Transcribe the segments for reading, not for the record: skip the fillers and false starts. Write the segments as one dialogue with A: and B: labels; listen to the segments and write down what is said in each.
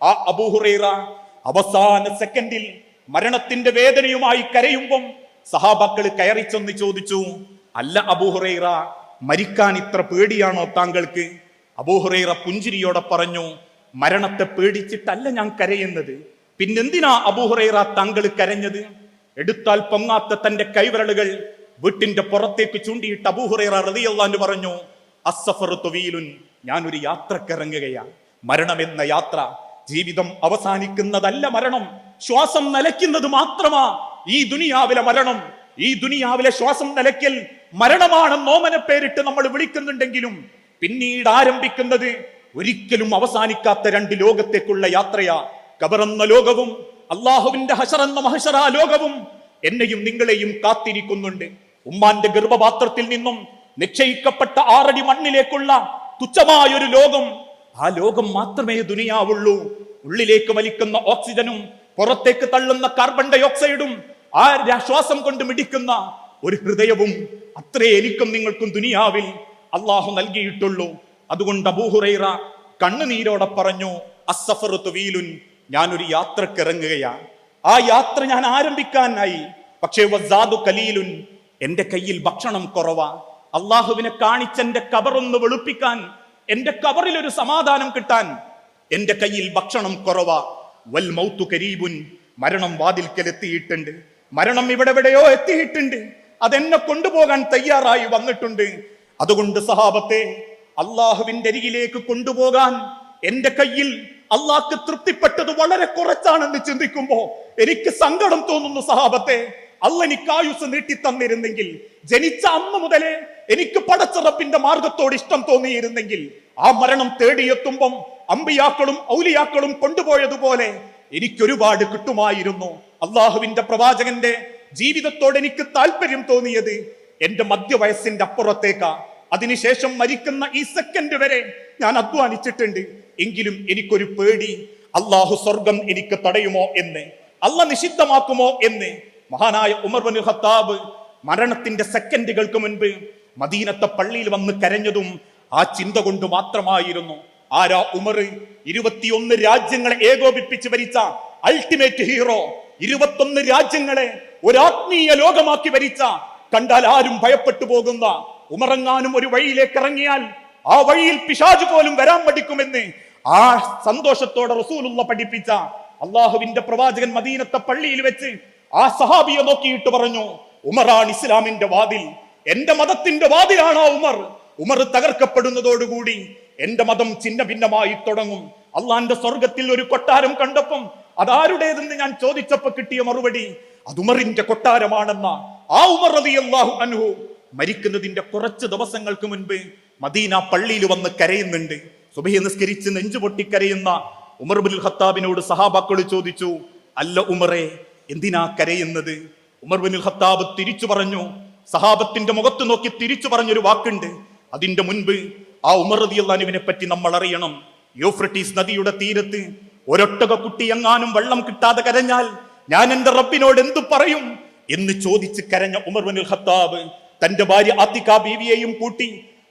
A: ആ അബൂ ഹുറൈറ അവസാന സെക്കൻഡിൽ മരണത്തിന്റെ വേദനയുമായി കരയുമ്പം സഹാബാക്കൾ കയറി ചെന്ന് ചോദിച്ചു, അല്ല അബൂ ഹുറൈറ, മരിക്കാൻ ഇത്ര പേടിയാണോ താങ്കൾക്ക്? അബൂ ഹുറൈറ പുഞ്ചിരിയോടെ പറഞ്ഞു, മരണത്തെ പേടിച്ചിട്ടല്ല ഞാൻ കരയുന്നത്, പിന്നെന്തിനാ അബൂ ഹുറൈറ താങ്കൾ കരഞ്ഞത്? എടുത്താൽ പൊങ്ങാത്ത തന്റെ കൈവിരലുകൾ വീട്ടിന്റെ പുറത്തേക്ക് ചൂണ്ടിയിട്ട് അബൂ ഹുറൈറ റളിയല്ലാഹു അൻഹു പറഞ്ഞു, അസ്സഫറു തവീലുൻ, ഞാനൊരു യാത്രക്കിറങ്ങുകയാണ്. മരണമെന്ന യാത്ര, ജീവിതം അവസാനിക്കുന്നതല്ല മരണം, ശ്വാസം നിലയ്ക്കുന്നത് മാത്രമാ ഈ ദുനിയാവിലെ മരണം. ഈ ദുനിയാവിലെ ശ്വാസം നിലയ്ക്കൽ മരണമാണെന്ന് ഓമന പേരിട്ട് നമ്മൾ വിളിക്കുന്നുണ്ടെങ്കിലും പിന്നീട് ആരംഭിക്കുന്നത് ഒരിക്കലും അവസാനിക്കാത്ത രണ്ട് ലോകത്തേക്കുള്ള യാത്രയാ. ഖബറെന്ന ലോകവും അള്ളാഹുവിന്റെ ഹശറെന്ന മഹശറാ ലോകവും എന്നെയും നിങ്ങളെയും കാത്തിരിക്കുന്നുണ്ട്. ഉമ്മാന്റെ ഗർഭപാത്രത്തിൽ നിന്നും നിശ്ചയിക്കപ്പെട്ട 6 അടി മണ്ണിലേക്കുള്ള തുച്ഛമായൊരു ലോകം, ആ ലോകം മാത്രമേ ദുനിയാവുള്ളൂ. ഉള്ളിലേക്ക് വലിക്കുന്ന ഓക്സിജനും പുറത്തേക്ക് തള്ളുന്ന കാർബൺ ഡൈ ഓക്സൈഡും ആ ശ്വാസം കൊണ്ട് മിടിക്കുന്ന ഒരു ഹൃദയവും അത്രേ എനിക്കും നിങ്ങൾക്കും ദുനിയാവിൽ അള്ളാഹു നൽകിയിട്ടുള്ളൂ. അതുകൊണ്ട് അബൂ ഹുറൈറ കണ്ണുനീരോടെ പറഞ്ഞു, അസ്സഫറു തവീലുൻ, ഞാനൊരു യാത്രക്കിറങ്ങുകയാണ്. ആ യാത്ര ഞാൻ ആരംഭിക്കാനായി, പക്ഷേ വസാദു ഖലീലുൻ, എന്റെ കയ്യിൽ ഭക്ഷണം കുറവാ. അള്ളാഹുവിനെ കാണിച്ചെന്റെ ഖബറൊന്ന് വെളുപ്പിക്കാൻ, എന്റെ ഖബറിൽ ഒരു സമാധാനം കിട്ടാൻ എന്റെ കയ്യിൽ ഭക്ഷണം കുറവാ. വൽ മൗതു കരീബുൻ, മരണം വാതിൽക്കൽ എത്തിയിട്ടുണ്ട്. മരണം ഇവിടെവിടെയോ എത്തിയിട്ടുണ്ട്. അതെന്നെ കൊണ്ടുപോകാൻ തയ്യാറായി വന്നിട്ടുണ്ട്. അതുകൊണ്ട് സഹാബത്തെ, അള്ളാഹുവിന്റെ അരികിലേക്ക് കൊണ്ടുപോകാൻ എന്റെ കയ്യിൽ അള്ളാഹ്ക്ക് തൃപ്തിപ്പെട്ടത് വളരെ കുറച്ചാണെന്ന് ചിന്തിക്കുമ്പോ എനിക്ക് സങ്കടം തോന്നുന്നു സഹാബത്തെ. അള്ളാഹ് എനിക്ക് ആയുസ് നീട്ടി തന്നിരുന്നെങ്കിൽ, ജനിച്ച അന്ന് മുതലേ എനിക്ക് പടച്ച റബ്ബിന്റെ മാർഗത്തോട് ഇഷ്ടം തോന്നിയിരുന്നെങ്കിൽ, ആ മരണം തേടിയെത്തുമ്പം അമ്പിയാക്കളും ഔലിയാക്കളും കൊണ്ടുപോയതുപോലെ എനിക്കൊരുപാട് കിട്ടുമായിരുന്നു. അള്ളാഹുവിന്റെ പ്രവാചകന്റെ ജീവിതത്തോട് എനിക്ക് താല്പര്യം തോന്നിയത് എന്റെ മധ്യവയസ്സിന്റെ അപ്പുറത്തേക്കാ. അതിനുശേഷം മരിക്കുന്ന ഈ സെക്കൻഡ് വരെ ഞാൻ അധ്വാനിച്ചിട്ടുണ്ട്. എങ്കിലും എനിക്കൊരു പേടി, അള്ളാഹു സ്വർഗം എനിക്ക് തടയുമോ എന്ന്, അള്ളാഹ് നിഷിദ്ധമാക്കുമോ എന്ന്. മഹാനായ ഉമർ ഇബ്നുൽ ഖത്താബ് മരണത്തിന്റെ സെക്കൻഡുകൾക്ക് മുൻപ് മദീനത്തെ പള്ളിയിൽ വന്ന് കരഞ്ഞതും ആ ചിന്ത കൊണ്ട് മാത്രമായിരുന്നു. ആരാ ഉമർ? 21 രാജ്യങ്ങളെ ഏകോപിപ്പിച്ച് ഭരിച്ച അൾട്ടിമേറ്റ് ഹീറോ, 21 രാജ്യങ്ങളെ ഒരാത്മീയ ലോകമാക്കി ഭരിച്ച, കണ്ടാൽ ആരും ഭയപ്പെട്ടു പോകുന്ന ഉമറങ്ങാനും ഒരു വഴിയിലേക്ക് ഇറങ്ങിയാൽ ആ വഴിയിൽ പിശാച് പോലും വരാൻ മടിക്കുമെന്ന് ആ സന്തോഷത്തോടെ റസൂലുള്ള പഠിപ്പിച്ച അള്ളാഹുവിന്റെ പ്രവാചകൻ മദീനത്തെ പള്ളിയിൽ വെച്ച് ആ സഹാബിയെ നോക്കിയിട്ട് പറഞ്ഞു, ഉമറാണ് ഇസ്ലാമിന്റെ വാതിൽ, എന്റെ മതത്തിന്റെ വാതിലാണ് ഉമർ. ഉമർ തകർക്കപ്പെടുന്നതോടുകൂടി എന്റെ മതം ചിന്ന ഭിന്നമായി തുടങ്ങും. അള്ളാന്റെ സ്വർഗത്തിൽ ഒരു കൊട്ടാരം കണ്ടപ്പം അതാരുടേതെന്ന് ഞാൻ ചോദിച്ചപ്പോ കിട്ടിയ മറുപടി അത് ഉമറിന്റെ കൊട്ടാരമാണെന്ന. ആ ഉമർ റളിയല്ലാഹു അൻഹു മരിക്കുന്നതിന്റെ കുറച്ച് ദിവസങ്ങൾക്ക് മുൻപ് മദീന പള്ളിയിൽ വന്ന് കരയുന്നുണ്ട്. സുബഹി നിസ്കരിച്ച് നെഞ്ചുപൊട്ടി കരയുന്ന ഉമർ ഇബ്നുൽ ഖത്താബിനോട് സഹാബാക്കൾ ചോദിച്ചു, അല്ല ഉമറെ, എന്തിനാ കരയുന്നത്? ഉമർ ഇബ്നുൽ ഖത്താബ് തിരിച്ചു പറഞ്ഞു, സഹാബത്തിന്റെ മുഖത്ത് നോക്കി തിരിച്ചു പറഞ്ഞൊരു വാക്കുണ്ട്. അതിന്റെ മുൻപ് ആ ഉമർ റളിയല്ലാഹു അൻഹുവിനെ പറ്റി നമ്മൾ അറിയണം. യൂഫ്രട്ടീസ് നദിയുടെ തീരത്ത് ഒരൊട്ടക കുട്ടി എങ്ങാനും വെള്ളം കിട്ടാതെ കരഞ്ഞാൽ ഞാൻ എന്റെ റബ്ബിനോട് എന്തു പറയും എന്ന് ചോദിച്ച് കരഞ്ഞ ഉമർ ഇബ്നുൽ ഖത്താബ് തന്റെ ഭാര്യ ആതിക ബീവിയെയും കൂട്ടി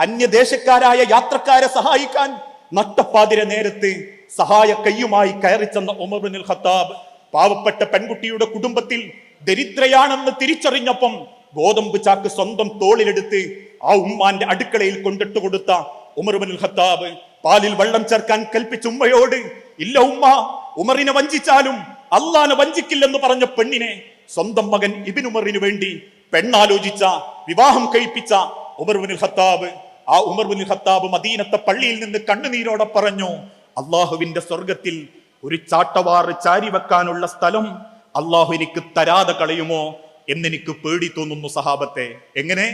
A: അന്യദേശക്കാരായ യാത്രക്കാരെ സഹായിക്കാൻ നട്ടപ്പാതിര നേരത്ത് സഹായ കയ്യുമായി കയറി ചെന്ന ഉമർ ഇബ്നുൽ ഖത്താബ് പാവപ്പെട്ട പെൺകുട്ടിയുടെ കുടുംബത്തിൽ ദരിദ്രയാണെന്ന് തിരിച്ചറിഞ്ഞപ്പം ഗോതമ്പ് ചാക്ക് സ്വന്തം തോളിലെടുത്ത് ആ ഉമ്മാന്റെ അടുക്കളയിൽ കൊണ്ടിട്ട് കൊടുത്ത ഉമർ ഇബ്നുൽ ഖത്താബ് പാലിൽ വെള്ളം ചേർക്കാൻ കൽപ്പിച്ച ഉമ്മയോട്, ഇല്ല ഉമ്മ, ഉമറിനെ വഞ്ചിച്ചാലും അള്ളാനെ വഞ്ചിക്കില്ലെന്ന് പറഞ്ഞ പെണ്ണിനെ സ്വന്തം മകൻ ഇബ്നു ഉമറിന് വേണ്ടി പെണ്ണാലോചിച്ച, വിവാഹം കഴിപ്പിച്ച ഉമർ ഇബ്നുൽ ഖത്താബ്. ആ ഉമർ ഇബ്നുൽ ഖത്താബ് മദീനത്തെ പള്ളിയിൽ നിന്ന് കണ്ണുനീരോടെ പറഞ്ഞു, അള്ളാഹുവിന്റെ സ്വർഗത്തിൽ ഒരു ചാട്ടവാറ് ചാരി വെക്കാനുള്ള സ്ഥലം അള്ളാഹു എനിക്ക് തരാതെ കളയുമോ എന്നെനിക്ക് പേടി തോന്നുന്നു സഹാബത്തെ. എങ്ങനെ?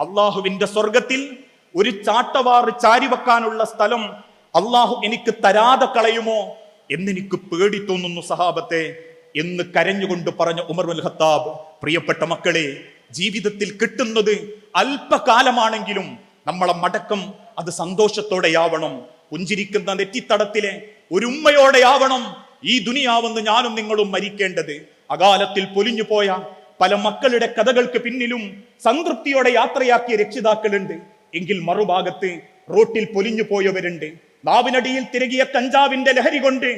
A: അള്ളാഹുവിന്റെ സ്വർഗത്തിൽ ഒരു ചാട്ടവാറ് ചാരി വെക്കാനുള്ള സ്ഥലം അള്ളാഹു എനിക്ക് തരാതെ കളയുമോ എന്നെനിക്ക് പേടി തോന്നുന്നു സഹാബത്തെ എന്ന് കരഞ്ഞുകൊണ്ട് പറഞ്ഞ ഉമർ ഇബ്നുൽ ഖത്താബ്. പ്രിയപ്പെട്ട മക്കളെ, ജീവിതത്തിൽ കിട്ടുന്നത് അല്പകാലമാണെങ്കിലും നമ്മളെ മടക്കം അത് സന്തോഷത്തോടെയാവണം. പുഞ്ചിരിക്കുന്ന നെറ്റിത്തടത്തിലെ ഒരു ഉമ്മയോടെയാവണം ഈ ദുനിയാവെന്ന് ഞാനും നിങ്ങളും മരിക്കേണ്ടത്. അകാലത്തിൽ പൊലിഞ്ഞു പോയ പല മക്കളുടെ കഥകൾക്ക് പിന്നിലും സംതൃപ്തിയോടെ യാത്രയാക്കിയ രക്ഷിതാക്കളുണ്ട്. എങ്കിൽ മറുഭാഗത്ത് റോട്ടിൽ പൊലിഞ്ഞു പോയവരുണ്ട്. നാവിനടിയിൽ തിരകിയ കഞ്ചാവിന്റെ ലഹരി കൊണ്ട്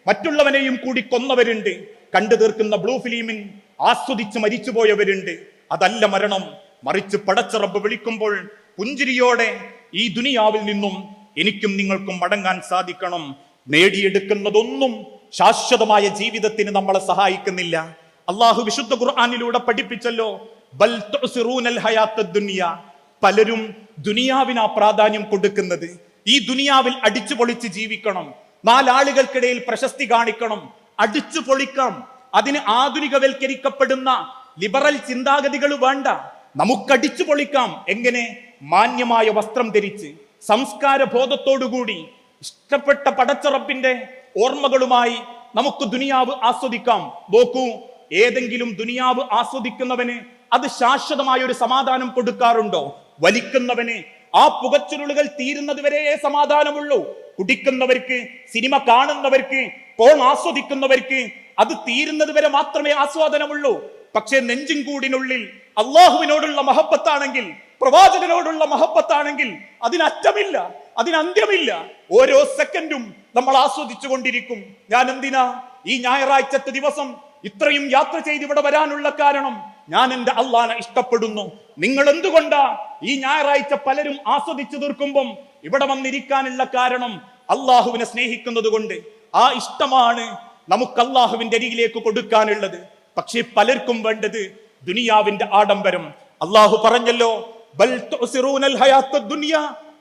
A: മറ്റുള്ളവനെയും കൂടി കൊന്നവരുണ്ട്. കണ്ടു തീർക്കുന്ന ബ്ലൂ ഫിലിമിൻ ആസ്വദിച്ച് മരിച്ചുപോയവരുണ്ട്. അതല്ല മരണം. മറിച്ച് പടച്ച റബ്ബ് വിളിക്കുമ്പോൾ പുഞ്ചിരിയോടെ ഈ ദുനിയാവിൽ നിന്നും എനിക്കും നിങ്ങൾക്കും മടങ്ങാൻ സാധിക്കണം. നേടിയെടുക്കുന്നതൊന്നും ശാശ്വതമായ ജീവിതത്തിന് നമ്മളെ സഹായിക്കുന്നില്ല. അള്ളാഹു വിശുദ്ധ ഖുർആനിലൂടെ പഠിപ്പിച്ചല്ലോ, ബൽ തുസിറൂനൽ ഹയാത്തദ് ദുനിയ. പലരും ദുനിയാവിനാ പ്രാധാന്യം കൊടുക്കുന്നത്. ഈ ദുനിയാവിൽ അടിച്ചു പൊളിച്ച് ജീവിക്കണം, നാലാളുകൾക്കിടയിൽ പ്രശസ്തി കാണിക്കണം, അടിച്ചു പൊളിക്കാം. അതിന് ആധുനികവൽക്കരിക്കപ്പെടുന്ന ലിബറൽ ചിന്താഗതികൾ വേണ്ട. നമുക്കടിച്ചു പൊളിക്കാം. എങ്ങനെ? മാന്യമായ വസ്ത്രം ധരിച്ച്, സംസ്കാര ബോധത്തോടുകൂടി, ഇഷ്ടപ്പെട്ട പടച്ച റബ്ബിന്റെ ഓർമ്മകളുമായി നമുക്ക് ദുനിയാവ് ആസ്വദിക്കാം. നോക്കൂ, ഏതെങ്കിലും ദുനിയാവ് ആസ്വദിക്കുന്നവന് അത് ശാശ്വതമായ ഒരു സമാധാനം കൊടുക്കാറുണ്ടോ? വലിക്കുന്നവന് ആ പുകച്ചുരുളുകൾ തീരുന്നത് വരെ സമാധാനമുള്ളൂ. കുടിക്കുന്നവർക്ക്, സിനിമ കാണുന്നവർക്ക്, പോൺ ആസ്വദിക്കുന്നവർക്ക് അത് തീരുന്നത് വരെ മാത്രമേ ആസ്വാദനമുള്ളൂ. പക്ഷേ നെഞ്ചും കൂടിനുള്ളിൽ അള്ളാഹുവിനോടുള്ള മഹബത്താണെങ്കിൽ, പ്രവാചകനോടുള്ള മഹബത്താണെങ്കിൽ അതിനറ്റമില്ല, അതിനന്ത്യമില്ല. ഓരോ സെക്കൻഡും നമ്മൾ ആസ്വദിച്ചു കൊണ്ടിരിക്കും. ഞാൻ എന്തിനാ ഈ ഞായറാഴ്ചത്തെ ദിവസം ഇത്രയും യാത്ര ചെയ്ത് ഇവിടെ വരാനുള്ള കാരണം? ഞാൻ എന്റെ അള്ളാനെ ഇഷ്ടപ്പെടുന്നു. നിങ്ങൾ എന്തുകൊണ്ടാ ഈ ഞായറാഴ്ച പലരും ആസ്വദിച്ചു തീർക്കുമ്പം ഇവിടെ വന്നിരിക്കാനുള്ള കാരണം? അള്ളാഹുവിനെ സ്നേഹിക്കുന്നത് കൊണ്ട്. ആ ഇഷ്ടമാണ് നമുക്ക് അള്ളാഹുവിന്റെ അരികിലേക്ക് കൊടുക്കാനുള്ളത്. പക്ഷേ പലർക്കും വേണ്ടത് ദുനിയാവിന്റെ ആഡംബരം. അള്ളാഹു പറഞ്ഞല്ലോ, ബൽ തുസിറൂനൽ ഹയാത്തദ് ദുനിയ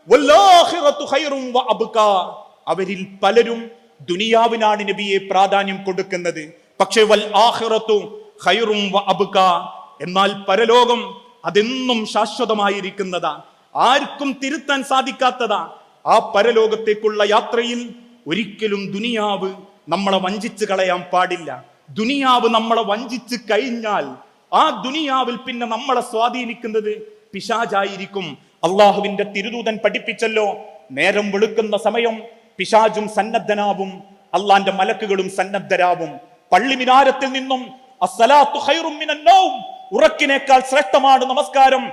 A: വൽആഖിറതു ഖൈറും വഅബ്കാ. അവരിൽ പലരും ദുനിയാവിനാണ് നബിയെ പ്രാധാന്യം കൊടുക്കുന്നത്. പക്ഷേ വൽ ആഖിറതു ഖൈറും വഅബ്കാ, എന്നാൽ പരലോകം അതെന്നും ശാശ്വതമായിരിക്കുന്നതാ, ആർക്കും തിരുത്താൻ സാധിക്കാത്തതാ. ആ പരലോകത്തേക്കുള്ള യാത്രയിൽ ഒരിക്കലും ദുനിയാവ് നമ്മളെ വഞ്ചിച്ച് കളയാൻ പാടില്ല. ദുനിയാവ് നമ്മളെ വഞ്ചിച്ച് കഴിഞ്ഞാൽ ആ ദുനിയാവിൽ പിന്നെ നമ്മളെ സ്വാധീനിക്കുന്നത് പിശാചായിരിക്കും. അള്ളാഹുവിന്റെ തിരുദൂതൻ പഠിപ്പിച്ചല്ലോ, നേരം വെളുക്കുന്ന സമയം പിശാചും സന്നദ്ധനാവും, അള്ളാന്റെ മലക്കുകളും സന്നദ്ധരാവും. പള്ളി മിനാരത്തിൽ നിന്നും അസ്സലാത്തു ഖൈറും മിനൻ നൗം, ഉറക്കിനേക്കാൾ ശ്രേഷ്ഠമാണ് നമസ്കാരം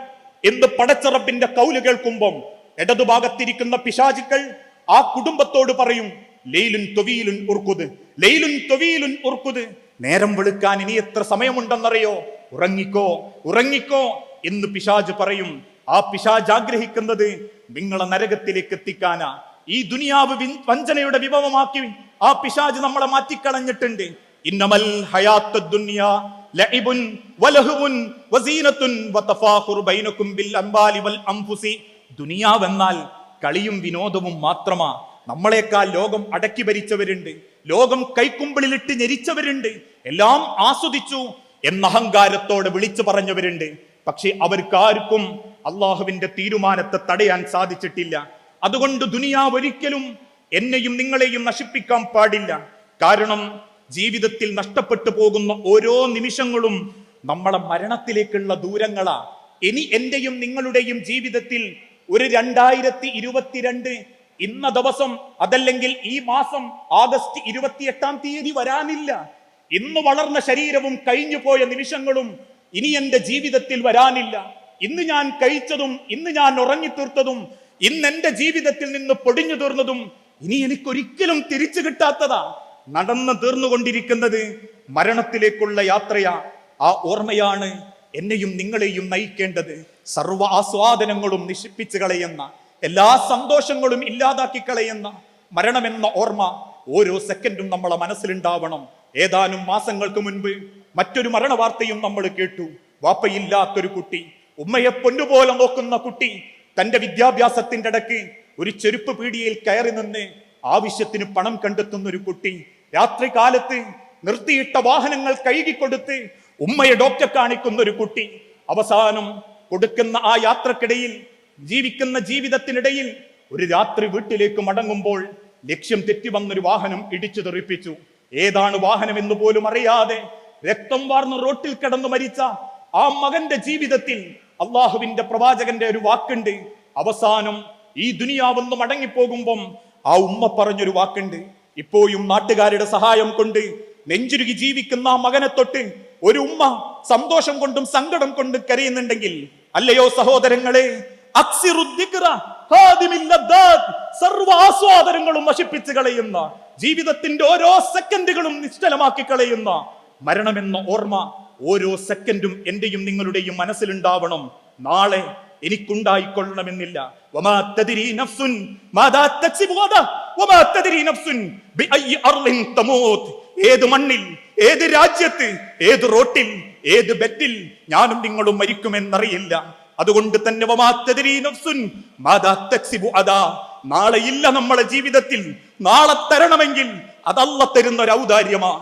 A: എന്ന് പടച്ച റബ്ബിന്റെ കൗല് കേൾക്കുമ്പം ഇടതുഭാഗത്തിരിക്കുന്ന പിശാചുക്കൾ ആ കുടുംബത്തോട് പറയും, ലൈലുൻ ത്വീലുൻ ഉർഖുദ്, ലൈലുൻ ത്വീലുൻ ഉർഖുദ്. നേരം വെളുക്കാൻ ഇനി എത്ര സമയമുണ്ടെന്നറിയോ? ഉറങ്ങിക്കോ, ഉറങ്ങിക്കോ എന്ന് പിശാച് പറയും. ആ പിശാച് ആഗ്രഹിക്കുന്നത് നിങ്ങളെ നരകത്തിലേക്ക് എത്തിക്കാനാ. ഈ ദുനിയാവ് വഞ്ചനയുടെ വിഭവമാക്കി ആ പിശാച് നമ്മളെ മാറ്റിക്കളഞ്ഞിട്ടുണ്ട്. ഇന്നമൽ ഹയാത്തദ് ദുനിയ ലഇബുൻ വലഹുവുൻ വസീനത്തുൻ വതഫാഖുറു ബൈനകും ബിൽ അംവാലി വൽ അൻഫുസി. ദുനിയാവെന്നാൽ കളിയും വിനോദവും മാത്രമാ. നമ്മളെക്കാൾ ലോകം അടക്കി ഭരിച്ചവരുണ്ട്, ലോകം കൈക്കുമ്പിളിലിട്ട് ഞെരിച്ചവരുണ്ട്, എല്ലാം ആസ്വദിച്ചു എന്ന അഹങ്കാരത്തോടെ വിളിച്ചു പറഞ്ഞവരുണ്ട്. പക്ഷെ അവർക്കാർക്കും അള്ളാഹുവിന്റെ തീരുമാനത്തെ തടയാൻ സാധിച്ചിട്ടില്ല. അതുകൊണ്ട് ദുനിയാവ് ഒരിക്കലും എന്നെയും നിങ്ങളെയും നശിപ്പിക്കാൻ പാടില്ല. കാരണം ജീവിതത്തിൽ നഷ്ടപ്പെട്ടു പോകുന്ന ഓരോ നിമിഷങ്ങളും നമ്മളെ മരണത്തിലേക്കുള്ള ദൂരങ്ങളാ. ഇനി എന്റെയും നിങ്ങളുടെയും ജീവിതത്തിൽ ഒരു 2022 ഇന്ന ദിവസം, അതല്ലെങ്കിൽ ഈ മാസം ആഗസ്റ്റ് 28 വരാനില്ല. ഇന്ന് വളർന്ന ശരീരവും കഴിഞ്ഞു പോയ നിമിഷങ്ങളും ഇനി എന്റെ ജീവിതത്തിൽ വരാനില്ല. ഇന്ന് ഞാൻ കഴിച്ചതും ഇന്ന് ഞാൻ ഉറങ്ങിത്തീർത്തതും ഇന്ന് എന്റെ ജീവിതത്തിൽ നിന്ന് പൊടിഞ്ഞു തീർന്നതും ഇനി എനിക്കൊരിക്കലും തിരിച്ചു കിട്ടാത്തതാ. നടന്നു തീർന്നുകൊണ്ടിരിക്കുന്നത് മരണത്തിലേക്കുള്ള യാത്രയാ. ആ ഓർമ്മയാണ് എന്നെയും നിങ്ങളെയും നയിക്കേണ്ടത്. സർവ്വ ആസ്വാദനങ്ങളും നശിപ്പിച്ചു കളയുന്ന, എല്ലാ സന്തോഷങ്ങളും ഇല്ലാതാക്കി കളയുന്ന മരണമെന്ന ഓർമ്മ ഓരോ സെക്കൻഡും നമ്മളെ മനസ്സിലുണ്ടാവണം. ഏതാനും മാസങ്ങൾക്ക് മുൻപ് മറ്റൊരു മരണ വാർത്തയും നമ്മൾ കേട്ടു. വാപ്പയില്ലാത്തൊരു കുട്ടി, ഉമ്മയെ പൊന്നുപോലെ നോക്കുന്ന കുട്ടി, തന്റെ വിദ്യാഭ്യാസത്തിന്റെ ഇടയ്ക്ക് ഒരു ചെരുപ്പ് പീടികയിൽ കയറി നിന്ന് ആവശ്യത്തിന് പണം കണ്ടെത്തുന്ന ഒരു കുട്ടി, രാത്രി കാലത്ത് നിർത്തിയിട്ട വാഹനങ്ങൾ കഴുകിക്കൊടുത്ത് ഉമ്മയെ ഡോക്ടറെ കാണിക്കുന്ന ഒരു കുട്ടി, അവസാനം കൊടുക്കുന്ന ആ യാത്രക്കിടയിൽ, ജീവിക്കുന്ന ജീവിതത്തിനിടയിൽ ഒരു രാത്രി വീട്ടിലേക്ക് മടങ്ങുമ്പോൾ ലക്ഷ്യം തെറ്റി വന്നൊരു വാഹനം ഇടിച്ചു തെറിപ്പിച്ചു. ഏതാണ് വാഹനം എന്ന് പോലും അറിയാതെ രക്തം വാർന്ന് റോട്ടിൽ കിടന്നു മരിച്ച ആ മകന്റെ ജീവിതത്തിൽ അള്ളാഹുവിന്റെ പ്രവാചകന്റെ ഒരു വാക്കുണ്ട്. അവസാനം ഈ ദുനിയാവൊന്ന് മടങ്ങിപ്പോകുമ്പം ആ ഉമ്മ പറഞ്ഞൊരു വാക്കുണ്ട്. ഇപ്പോഴും നാട്ടുകാരുടെ സഹായം കൊണ്ട് നെഞ്ചുരുകി ജീവിക്കുന്ന ആ മകനെ തൊട്ട് ഒരു ഉമ്മ സന്തോഷം കൊണ്ടും സങ്കടം കൊണ്ടും കരയുന്നുണ്ടെങ്കിൽ, അല്ലയോ സഹോദരങ്ങളെ, സർവ്വ ആസ്വാദനങ്ങളും നശിപ്പിച്ചു കളയുന്ന, ജീവിതത്തിന്റെ ഓരോ സെക്കൻഡുകളും നിശ്ചലമാക്കി കളയുന്ന മരണമെന്ന ഓർമ്മ ഓരോ സെക്കൻഡും എന്റെയും നിങ്ങളുടെയും മനസ്സിലുണ്ടാവണം. നാളെ എനിക്കുണ്ടായിക്കൊള്ളണമെന്നില്ല. വമാ തദ്രി നഫ്സുൻ മാദാ തക്സിബു ഗദാ വമാ തദ്രി നഫ്സുൻ ബിഅയ്യി അർളിൻ തമൂത്. ഏത് മണ്ണിൽ, ഏത് രാജ്യത്ത്, ഏത് റോട്ടിൽ, ഏത് ബെഡിൽ ഞാനും നിങ്ങളും മരിക്കുമെന്നറിയില്ല. അതുകൊണ്ട് തന്നെ വമാ തദ്രി നഫ്സുൻ മാദാ തക്സിബു ഗദാ, നാളെ ഇല്ല നമ്മളെ ജീവിതത്തിൽ. നാളെ തരണമെങ്കിൽ അത് അല്ലാഹ് തരുന്ന ഒരു ഔദാര്യമാ.